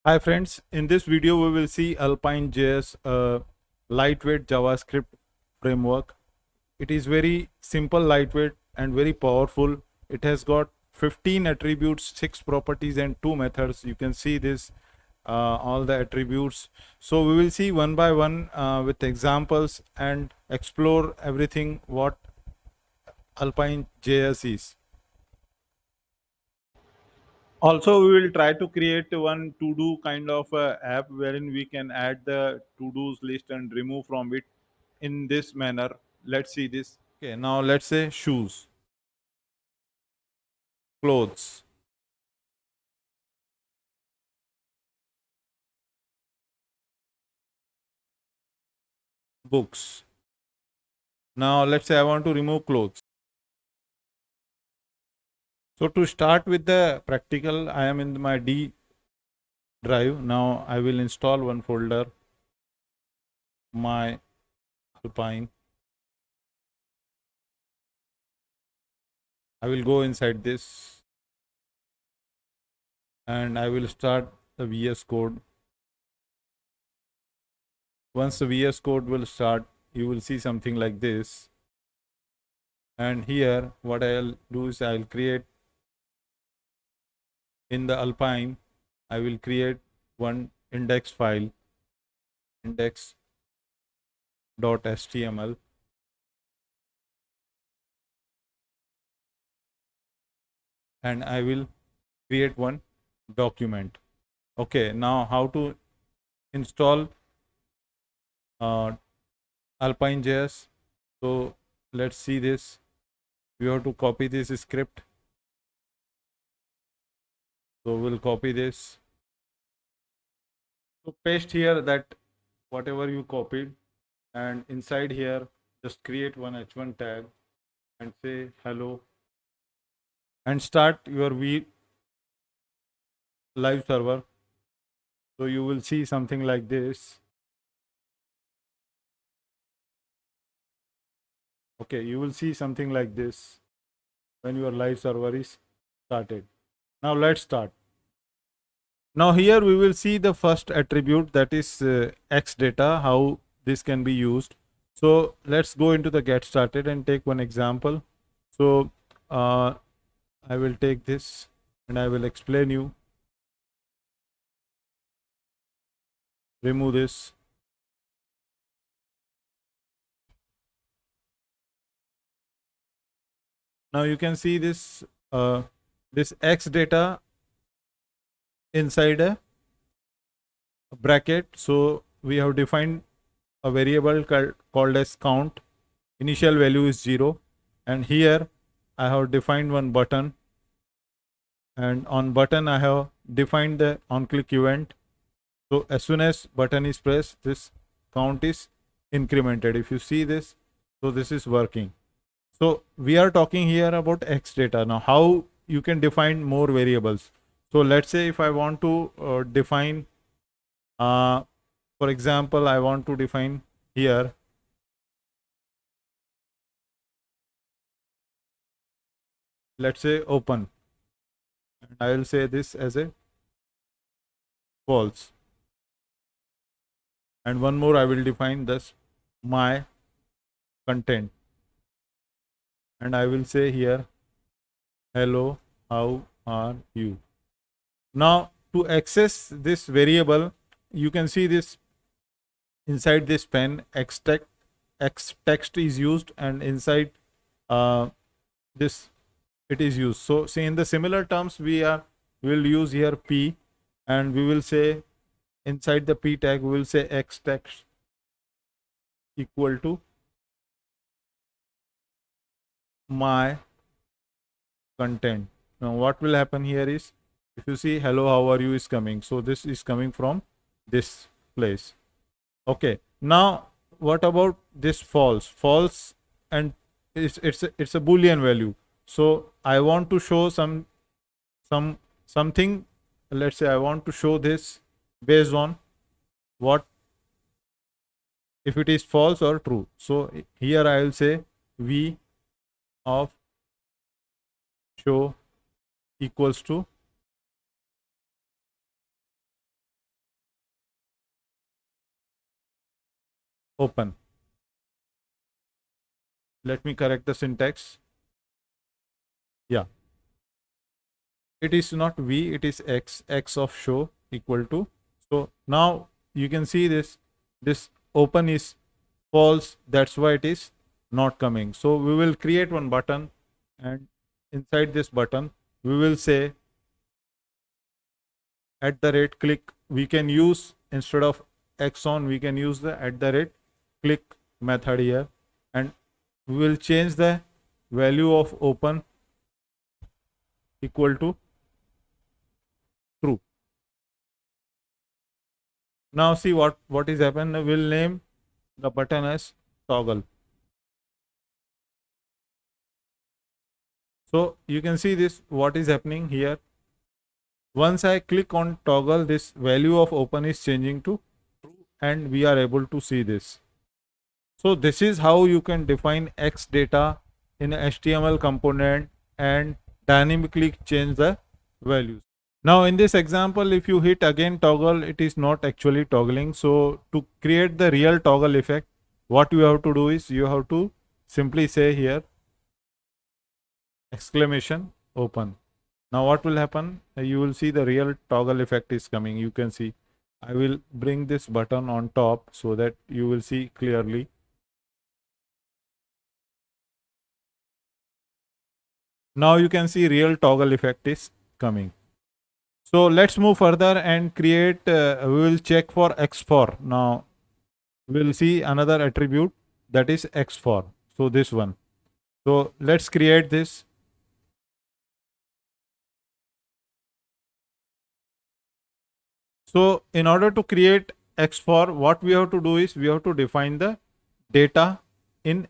Hi friends, in this video we will see Alpine JS, a lightweight JavaScript framework. It is very simple, lightweight and very powerful. It has got 15 attributes, 6 properties and 2 methods. You can see this, all the attributes. So we will see one by one with examples and explore everything what Alpine JS is. Also, we will try to create one to-do kind of app wherein we can add the to-dos list and remove from it in this manner. Let's see this. Okay, now let's say shoes, clothes, books. Now let's say I want to remove clothes. So to start with the practical, I am in my D drive. Now I will install one folder, my Alpine. I will go inside this and I will start the VS Code. Once the VS Code will start, you will see something like this. And here what I'll do is I'll create in the Alpine, I will create one index file, index.html, and I will create one document. Okay, now how to install Alpine JS? So let's see this. We have to copy this script. So we'll copy this. So paste here that whatever you copied, and inside here just create one h1 tag and say hello and start your live server. So you will see something like this. Okay, you will see something like this when your live server is started. Now let's start. Now here we will see the first attribute, that is X data, how this can be used. So let's go into the get started and take one example. So I will take this and I will explain you. Remove this. Now you can see this X data inside a bracket. So we have defined a variable called as count. Initial value is 0, and here I have defined one button, and on button I have defined the on click event. So as soon as button is pressed, this count is incremented. If you see this, so this is working. So we are talking here about X data. Now how you can define more variables? So let's say if I want to define for example, I want to define here, let's say open, and I will say this as a false, and one more I will define this my content, and I will say here hello, how are you. Now to access this variable, you can see this inside this pen x text is used, and inside this it is used. So see, in the similar terms we will use here p, and we will say inside the p tag we will say x text equal to my content. Now what will happen here is, if you see hello how are you is coming, so this is coming from this place. Okay, now what about this false, and it's a boolean value. So I want to show something. Let's say I want to show this based on what, if it is false or true. So here I will say v of show equals to open. Let me correct the syntax. Yeah, it is not v, it is x of show equal to. So now you can see this open is false, that's why it is not coming. So we will create one button, and inside this button we will say @click. We can use, instead of x on, we can use the @click method here, and we will change the value of open equal to true. Now see what is happened. We'll name the button as toggle. So you can see this, what is happening here. Once I click on toggle, this value of open is changing to true, and we are able to see this. So this is how you can define X data in a HTML component and dynamically change the values. Now in this example, if you hit again toggle, it is not actually toggling. So to create the real toggle effect, what you have to do is you have to simply say here exclamation open. Now what will happen? You will see the real toggle effect is coming. You can see. I will bring this button on top so that you will see clearly. Now you can see real toggle effect is coming. So let's move further and create, we will check for X4. Now we'll see another attribute, that is X4. So this one. So let's create this. So in order to create X4, what we have to do is we have to define the data in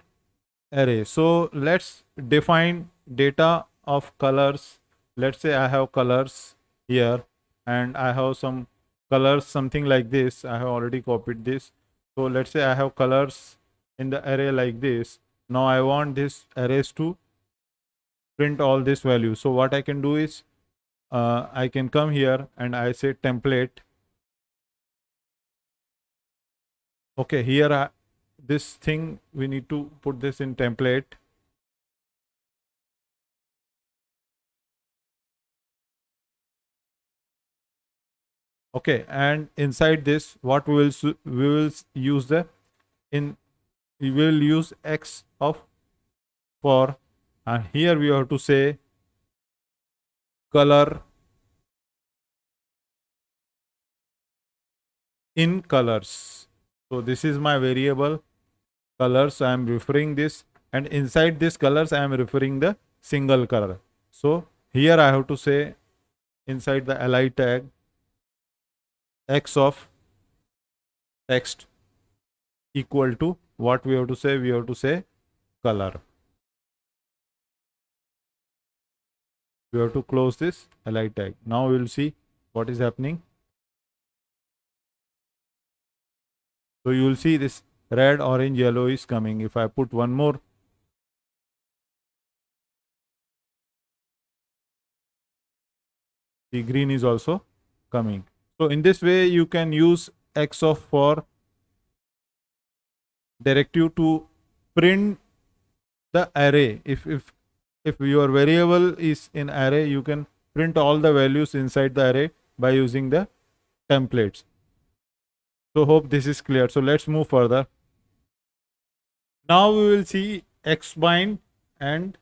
array. So let's define data of colors. Let's say I have colors here, and I have some colors, something like this. I have already copied this. So let's say I have colors in the array like this. Now I want this arrays to print all this value. So what I can do is I can come here and I say template. Okay, here this thing we need to put this in template. Okay, and inside this, what we will use the we will use X of for, and here we have to say color in colors. So this is my variable colors. I am referring this, and inside this colors I am referring the single color. So here I have to say inside the li tag X of text equal to, what we have to say, we have to say color. We have to close this li tag. Now we will see what is happening. So you will see this red, orange, yellow is coming. If I put one more, the green is also coming. So in this way you can use X of for directive to print the array. If your variable is in array, you can print all the values inside the array by using the templates. So hope this is clear. So let's move further. Now we will see Xbind and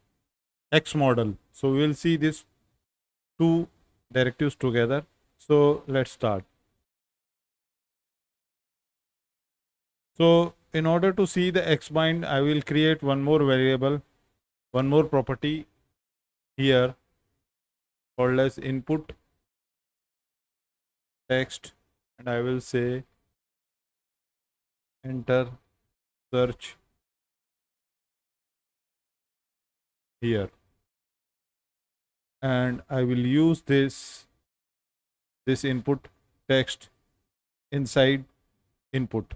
Xmodel. So we will see these two directives together. So let's start. So in order to see the Xbind, I will create one more variable, one more property here called as input text, and I will say enter search here, and I will use this input text inside input.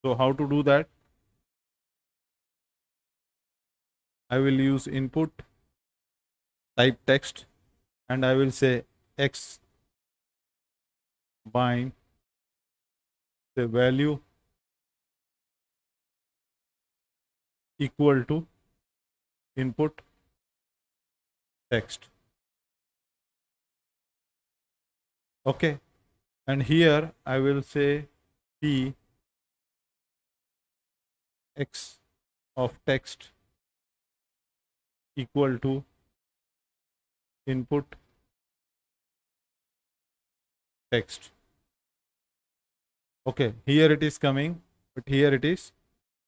So how to do that? I will use input type text, and I will say X bind the value equal to input text. Okay, and here I will say p x of text equal to input text. Okay, here it is coming, but here it is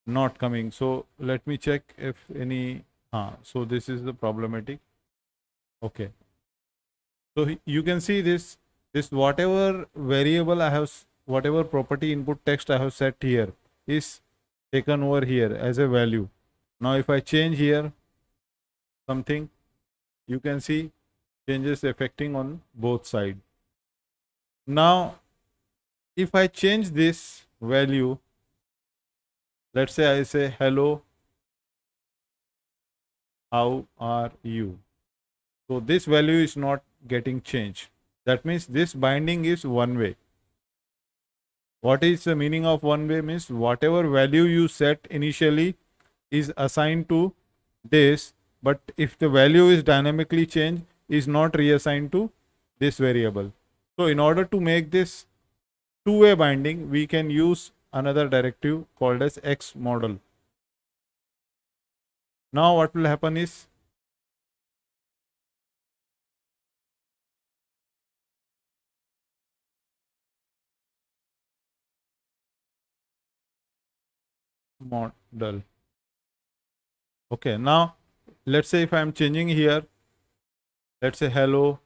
not coming. So let me check if any. So this is the problematic. Okay, so you can see this whatever variable I have, whatever property input text I have set here is taken over here as a value. Now if I change here something, you can see changes affecting on both sides. Now if I change this value, let's say I say hello, how are you? So this value is not getting changed. That means this binding is one way. What is the meaning of one way? Means whatever value you set initially is assigned to this, but if the value is dynamically changed, is not reassigned to this variable. So in order to make this two-way binding, we can use another directive called as X model. Now what will happen is model. Okay, now let's say if I am changing here, let's say hello,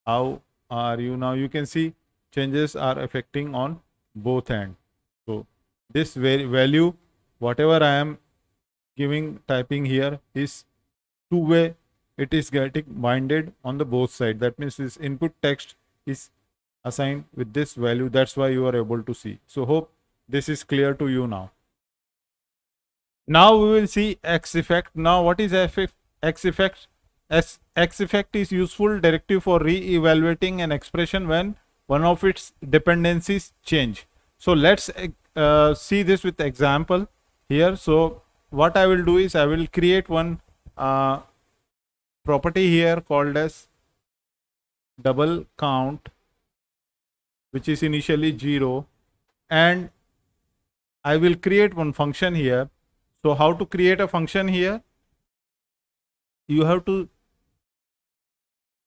how are you? Now you can see changes are affecting on both ends. So this value, whatever I am giving, typing here is two-way. It is getting binded on the both sides. That means this input text is assigned with this value. That's why you are able to see. So hope this is clear to you now. Now we will see X effect. Now what is X effect? X effect is useful directive for re-evaluating an expression when one of its dependencies change. So let's see this with example here. So what I will do is I will create one property here called as double count, which is initially 0, and I will create one function here. So how to create a function here? You have to,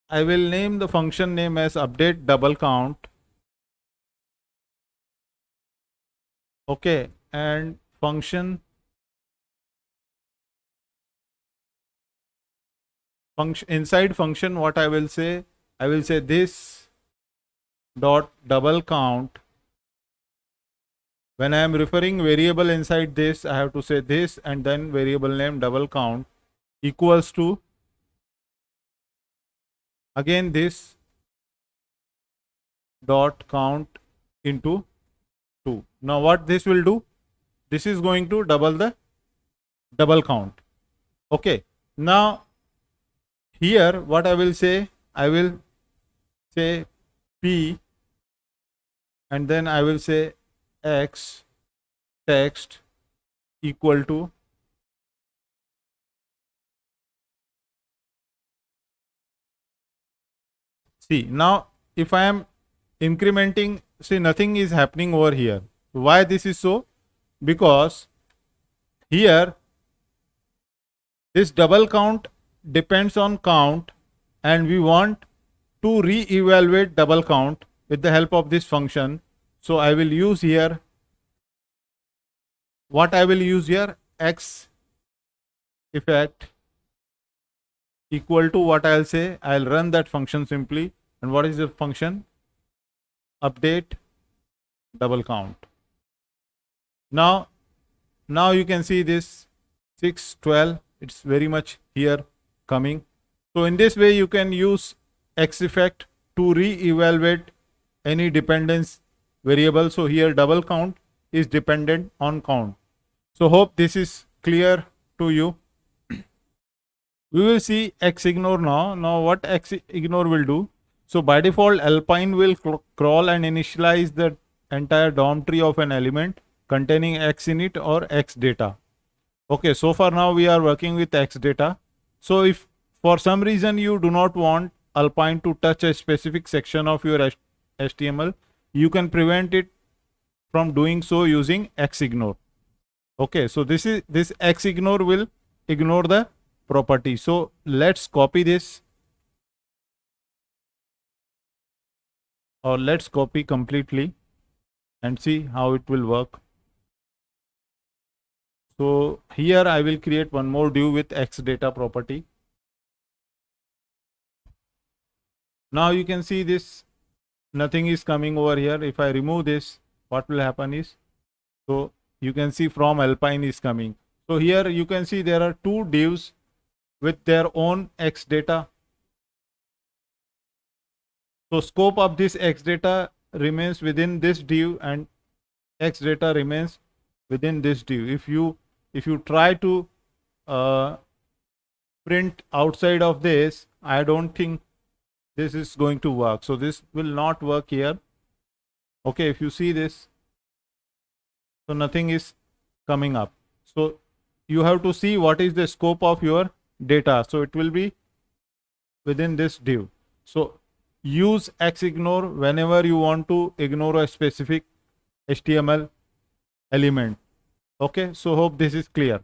I will name the function name as update double count. Okay, and function inside function, what I will say this dot double count. When I am referring variable inside this, I have to say this and then variable name double count equals to again this dot count into 2. Now what this will do? This is going to double the double count. Okay. Now here what I will say P and then I will say X text equal to see. Now if I am incrementing, see nothing is happening over here. Why this is so? Because here this double count depends on count and we want to re-evaluate double count with the help of this function. So I will use here, what I will use here, X effect equal to what I'll say, I'll run that function simply. And what is the function? Update double count. Now you can see this 6, 12, it's very much here coming. So in this way you can use X effect to re-evaluate any dependence variable. So here double count is dependent on count. So hope this is clear to you. We will see Xignore now. Now what Xignore will do? So by default Alpine will crawl and initialize the entire DOM tree of an element containing X in it or X data. Okay, so far now we are working with X data. So if for some reason you do not want Alpine to touch a specific section of your HTML, you can prevent it from doing so using Xignore. Okay, so this Xignore will ignore the property. So let's copy this, or let's copy completely and see how it will work. So here I will create one more div with X data property. Now you can see this, nothing is coming over here. If I remove this, what will happen is, so you can see from Alpine is coming. So here you can see there are two divs with their own X data. So scope of this X data remains within this div and X data remains within this div. If you try to print outside of this, I don't think this is going to work. So this will not work here. Okay, if you see this, so nothing is coming up. So you have to see what is the scope of your data. So it will be within this div. So use Xignore whenever you want to ignore a specific HTML element. Okay, so hope this is clear.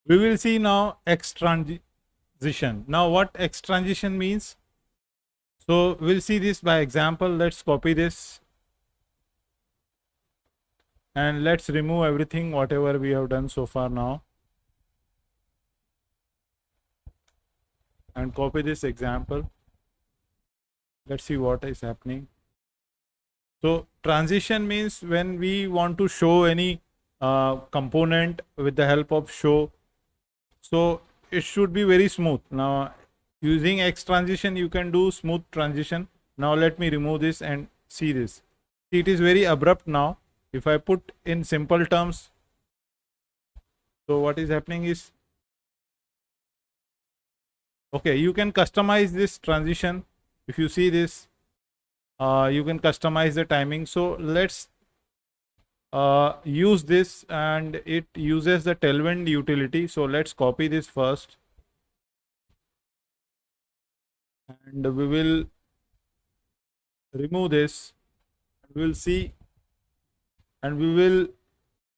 We will see now X transition. Now what X transition means? So we'll see this by example. Let's copy this and let's remove everything whatever we have done so far now, and copy this example. Let's see what is happening. So transition means when we want to show any component with the help of show, so it should be very smooth. Now using X transition you can do smooth transition. Now let me remove this and see this. See, it is very abrupt now. If I put in simple terms, so what is happening is, okay, you can customize this transition. If you see this, you can customize the timing. So let's use this, and it uses the tailwind utility. So let's copy this first, and we will remove this. We will see, and we will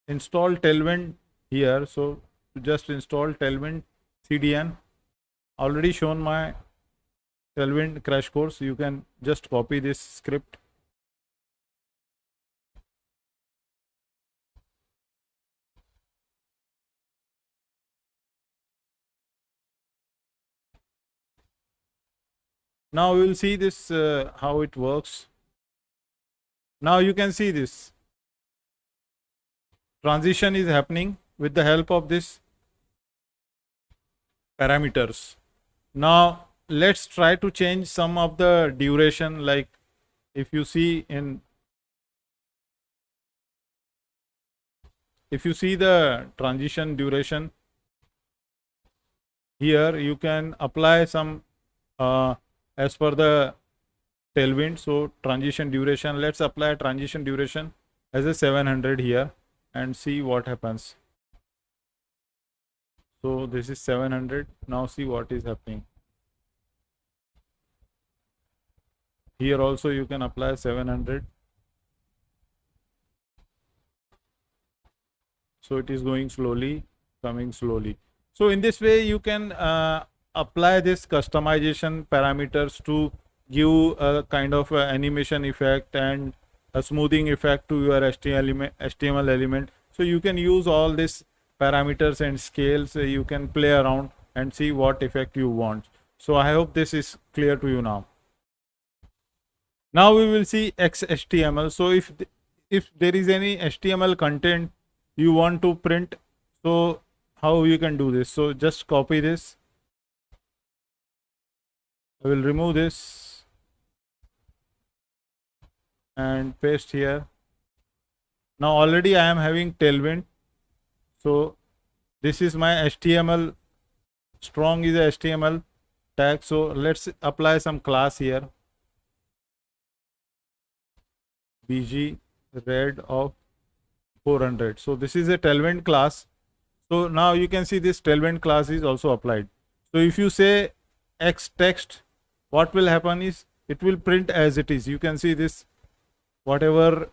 install tailwind here. So just install tailwind CDN. Already shown my tailwind crash course. You can just copy this script. Now we will see this how it works. Now you can see this transition is happening with the help of this parameters. Now let's try to change some of the duration. Like if you see the transition duration here, you can apply some as per the tailwind. So transition duration, let's apply transition duration as a 700 here and see what happens. So this is 700. Now see what is happening. Here also you can apply 700. So it is going slowly, coming slowly. So in this way you can apply this customization parameters to give a kind of animation effect and a smoothing effect to your HTML element. So you can use all these parameters and scales. You can play around and see what effect you want. So I hope this is clear to you now. Now we will see XHTML. So if there is any HTML content you want to print, so how you can do this? So just copy this. I will remove this and paste here. Now already I am having tailwind. So this is my HTML. Strong is a HTML tag. So let's apply some class here. bg red of 400. So this is a tailwind class. So now you can see this tailwind class is also applied. So if you say x text, what will happen is it will print as it is. You can see this, whatever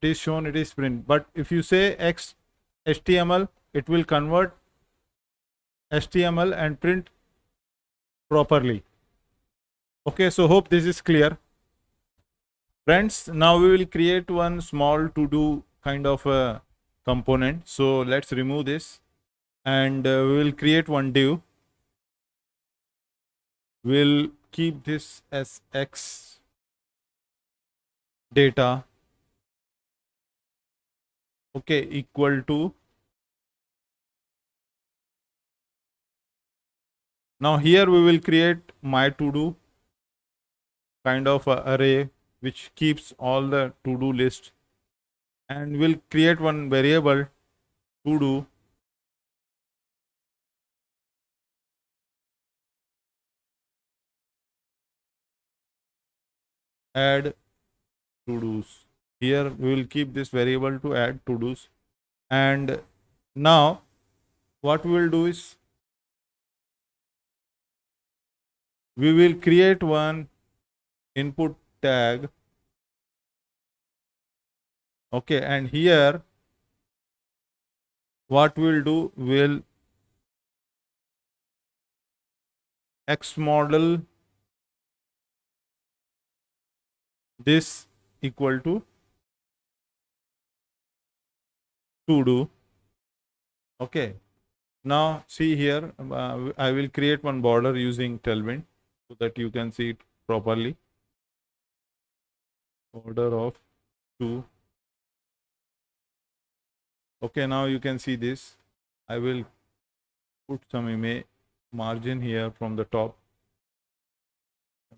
it is shown, it is print. But if you say x HTML, it will convert HTML and print properly. Okay, so hope this is clear. Friends, now we will create one small to do kind of a component. So let's remove this and we will create one div. We'll keep this as x data, okay, equal to. Now here we will create my to do kind of a array which keeps all the to do list, and we'll create one variable to do add to dos. Here we will keep this variable to add to dos. And now what we will do is we will create one input tag, okay, and here what we'll do, will x model this equal to do. Okay, now see here, I will create one border using tailwind so that you can see it properly. Border of 2. Okay, now you can see this. I will put some image margin here from the top,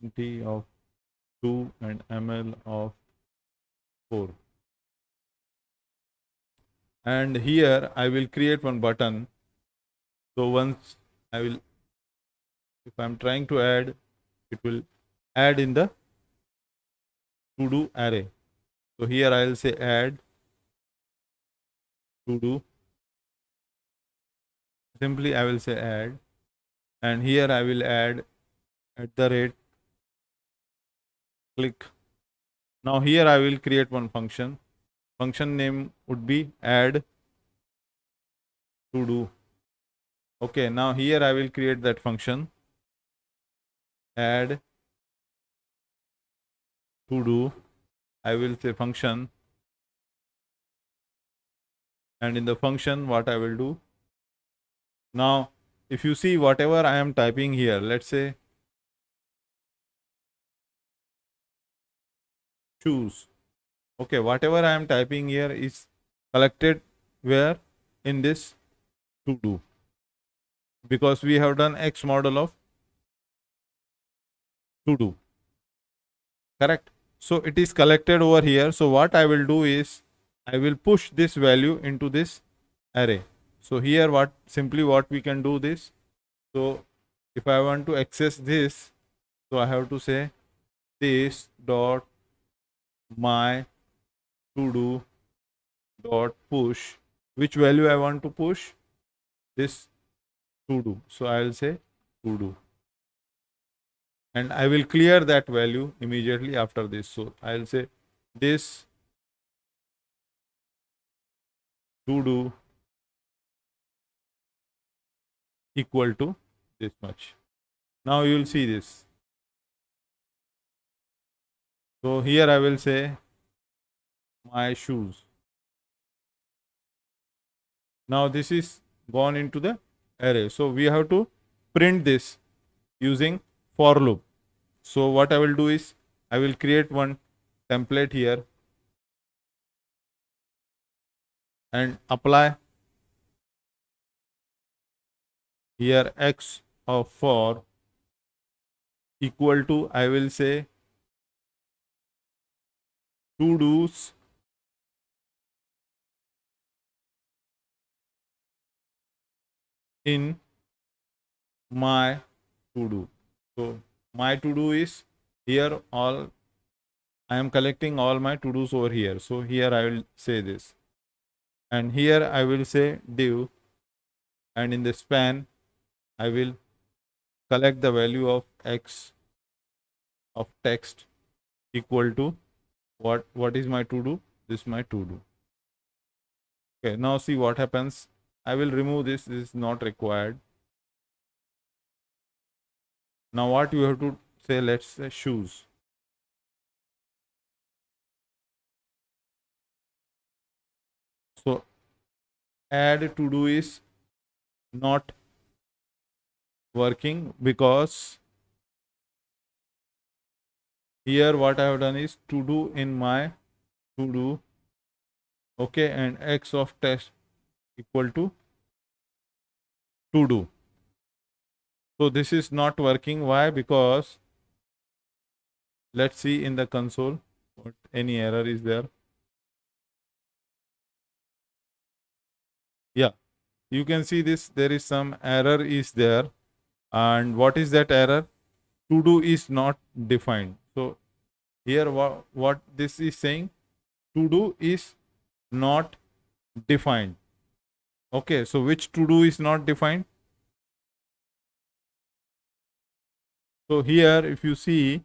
MT of 2 and ML of 4. And here I will create one button. So once I will, if I'm trying to add, it will add in the to do array. So here I will say add to do. Simply I will say add, and here I will add at the rate, click. Now here I will create one function. Function name would be add to do. Okay, now here I will create that function, add to do. I will say function, and in the function what I will do, now if you see whatever I am typing here, let's say choose. Okay, whatever I am typing here is collected where, in this to do, because we have done X model of to do, correct? So it is collected over here. So what I will do is I will push this value into this array. So here what we can do this. So if I want to access this, so I have to say this dot my to do dot push. Which value I want to push? This to do. So I will say to do, and I will clear that value immediately after this. So I will say this to do equal to this much. Now you will see this. So here I will say my shoes. Now this is gone into the array. So we have to print this using for loop. So what I will do is I will create one template here and apply here x of for equal to, I will say to do's in my to do. So my to do is here all I am collecting all my to-dos over here. So here I will say this. And here I will say div, and in the span I will collect the value of x of text equal to what is my to do. This is my to do. Okay, now see what happens. I will remove this. This is not required. Now what you have to say, let's say shoes. So add to do is not working because here what I have done is to do in my to do. Okay, and x of text equal to do. So this is not working. Why? Because let's see in the console what any error is there. Yeah, you can see this. There is some error is there. And what is that error? To do is not defined. So here what this is saying, to do is not defined. Okay, so which to do is not defined? So here if you see,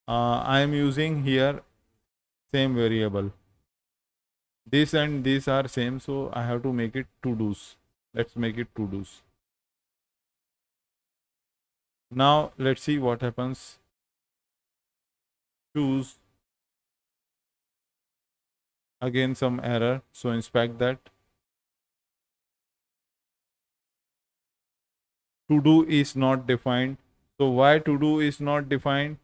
I am using here same variable. This and these are same, so I have to make it to do's. Let's make it to do's. Now let's see what happens. Choose again some error, so inspect that. To do is not defined. So why to do is not defined?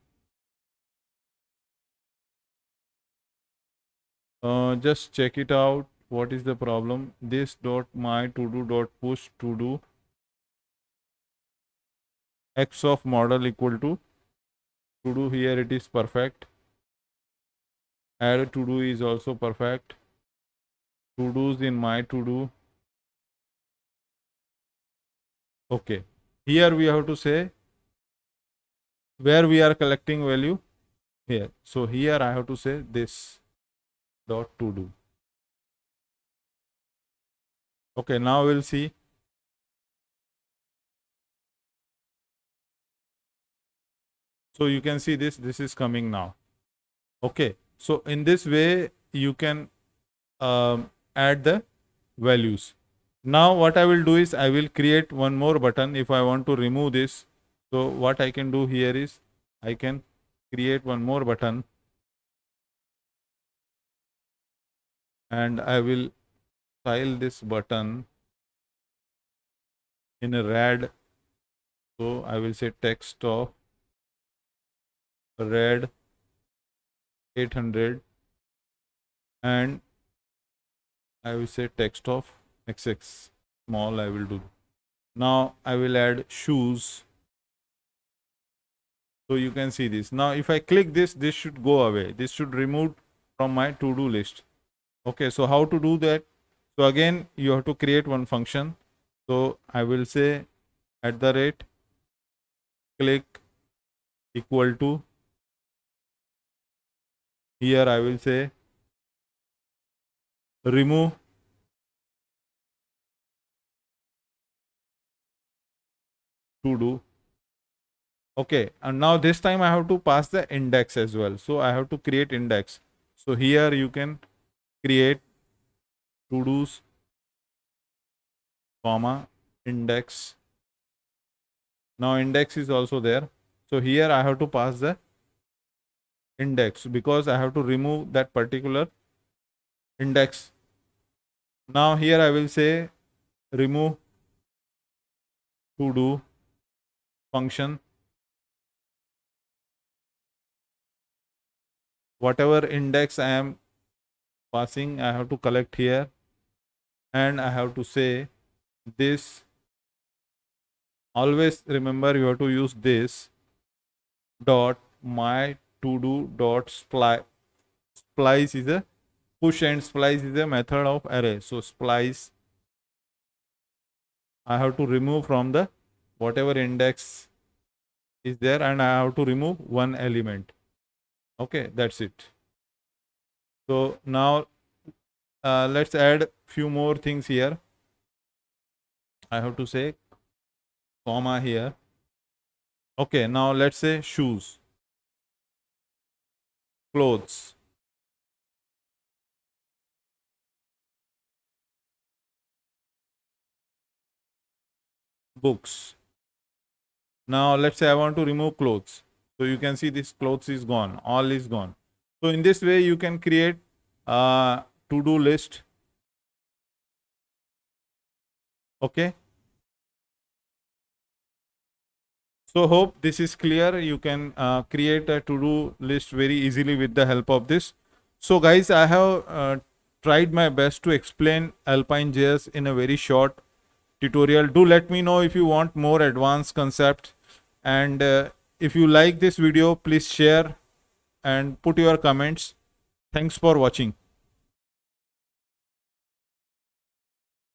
Just check it out. What is the problem? This dot my to do dot push to do x of model equal to do. Here it is perfect. Add to do is also perfect. To do's in my to do. Okay. Here we have to say where we are collecting value here. So here I have to say this dot to do. Okay, now we'll see. So you can see this is coming now. Okay, so in this way you can add the values. Now what I will do is I will create one more button if I want to remove this. So what I can do here is I can create one more button and I will style this button in a red. So I will say text of red 800 and I will say text of XX small. I will do. Now I will add shoes. So you can see this. Now if I click this, this should go away. This should remove from my to-do list. Okay, so how to do that? So again, you have to create one function. So I will say @ click equal to, here I will say remove to do. Okay, and now this time I have to pass the index as well. So I have to create index. So here you can create to do's comma index. Now index is also there. So here I have to pass the index because I have to remove that particular index. Now here I will say remove to do function. Whatever index I am passing, I have to collect here and I have to say this. Always remember you have to use this dot my to do dot splice. Splice is a push and splice is a method of array. So splice I have to remove from the whatever index is there and I have to remove one element. Okay, that's it. So now let's add few more things here. I have to say comma here. Okay, now let's say shoes, clothes, books. Now let's say I want to remove clothes. So you can see this clothes is gone, all is gone. So in this way you can create a to-do list. Okay. So hope this is clear. You can create a to-do list very easily with the help of this. So guys, I have tried my best to explain Alpine JS in a very short tutorial. Do let me know if you want more advanced concepts, and if you like this video, please share and put your comments. Thanks for watching.